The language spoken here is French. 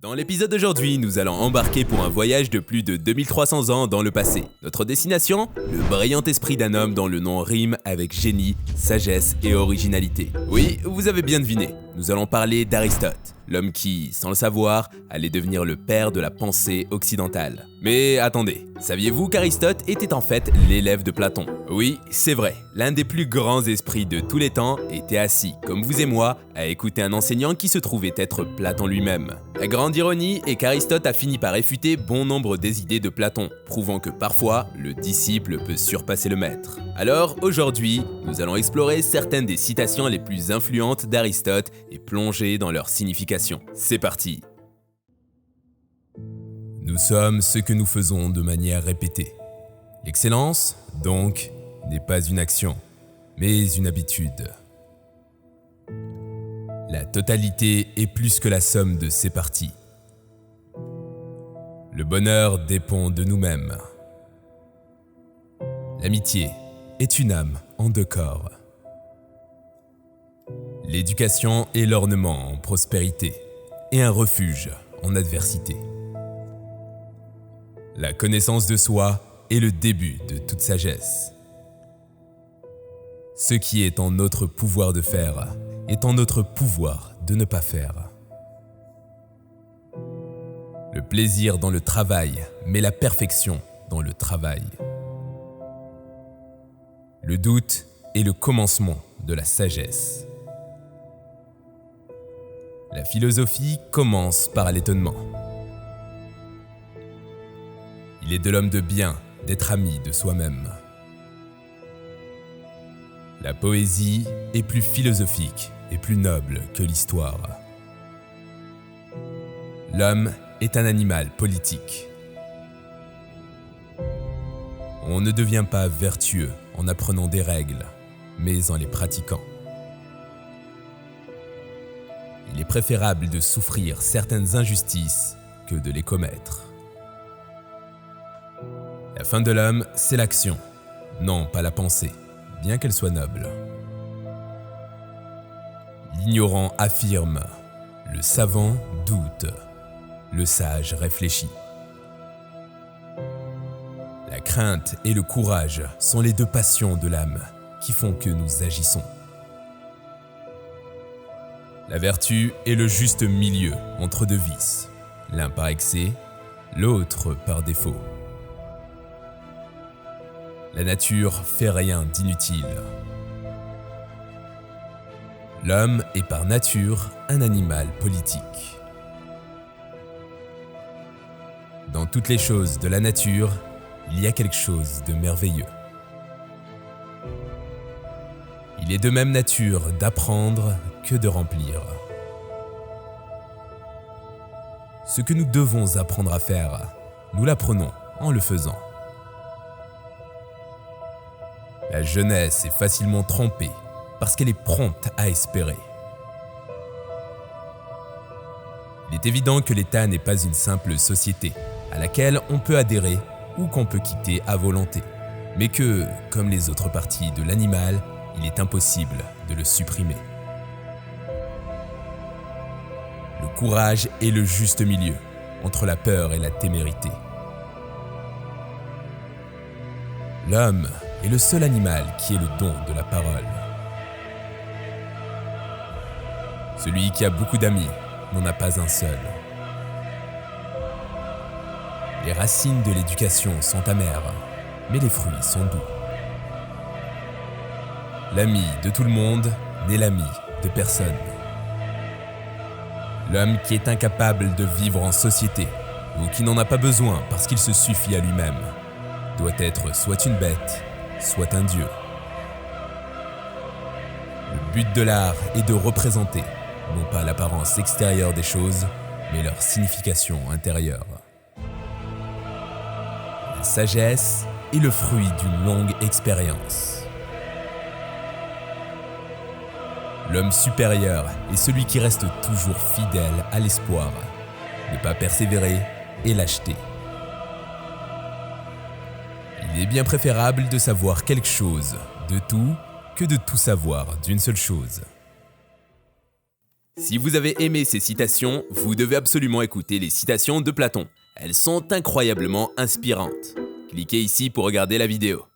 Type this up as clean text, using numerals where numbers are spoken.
Dans l'épisode d'aujourd'hui, nous allons embarquer pour un voyage de plus de 2300 ans dans le passé. Notre destination ? Le brillant esprit d'un homme dont le nom rime avec génie, sagesse et originalité. Oui, vous avez bien deviné, nous allons parler d'Aristote, l'homme qui, sans le savoir, allait devenir le père de la pensée occidentale. Mais attendez, saviez-vous qu'Aristote était en fait l'élève de Platon ? Oui, c'est vrai, l'un des plus grands esprits de tous les temps était assis, comme vous et moi, à écouter un enseignant qui se trouvait être Platon lui-même. La grande ironie est qu'Aristote a fini par réfuter bon nombre des idées de Platon, prouvant que parfois, le disciple peut surpasser le maître. Alors, aujourd'hui, nous allons explorer certaines des citations les plus influentes d'Aristote et plonger dans leur signification. C'est parti! Nous sommes ce que nous faisons de manière répétée. L'excellence, donc, n'est pas une action, mais une habitude. La totalité est plus que la somme de ses parties. Le bonheur dépend de nous-mêmes. L'amitié est une âme en deux corps. L'éducation est l'ornement en prospérité et un refuge en adversité. La connaissance de soi est le début de toute sagesse. Ce qui est en notre pouvoir de faire est en notre pouvoir de ne pas faire. Le plaisir dans le travail met la perfection dans le travail. Le doute est le commencement de la sagesse. La philosophie commence par l'étonnement. Il est de l'homme de bien d'être ami de soi-même. La poésie est plus philosophique et plus noble que l'histoire. L'homme est un animal politique. On ne devient pas vertueux en apprenant des règles, mais en les pratiquant. Il est préférable de souffrir certaines injustices que de les commettre. La fin de l'homme, c'est l'action, non pas la pensée, bien qu'elle soit noble. L'ignorant affirme, le savant doute, le sage réfléchit. La crainte et le courage sont les deux passions de l'âme qui font que nous agissons. La vertu est le juste milieu entre deux vices, l'un par excès, l'autre par défaut. La nature fait rien d'inutile. L'homme est par nature un animal politique. Dans toutes les choses de la nature, il y a quelque chose de merveilleux. Il est de même nature d'apprendre que de remplir. Ce que nous devons apprendre à faire, nous l'apprenons en le faisant. La jeunesse est facilement trompée parce qu'elle est prompte à espérer. Il est évident que l'État n'est pas une simple société à laquelle on peut adhérer ou qu'on peut quitter à volonté, mais que, comme les autres parties de l'animal, il est impossible de le supprimer. Le courage est le juste milieu entre la peur et la témérité. L'homme est le seul animal qui ait le don de la parole. Celui qui a beaucoup d'amis n'en a pas un seul. Les racines de l'éducation sont amères, mais les fruits sont doux. L'ami de tout le monde n'est l'ami de personne. L'homme qui est incapable de vivre en société ou qui n'en a pas besoin parce qu'il se suffit à lui-même doit être soit une bête, soit un dieu. Le but de l'art est de représenter, non pas l'apparence extérieure des choses, mais leur signification intérieure. La sagesse est le fruit d'une longue expérience. L'homme supérieur est celui qui reste toujours fidèle à l'espoir, ne pas persévérer et lâcheté. Il est bien préférable de savoir quelque chose de tout que de tout savoir d'une seule chose. Si vous avez aimé ces citations, vous devez absolument écouter les citations de Platon. Elles sont incroyablement inspirantes. Cliquez ici pour regarder la vidéo.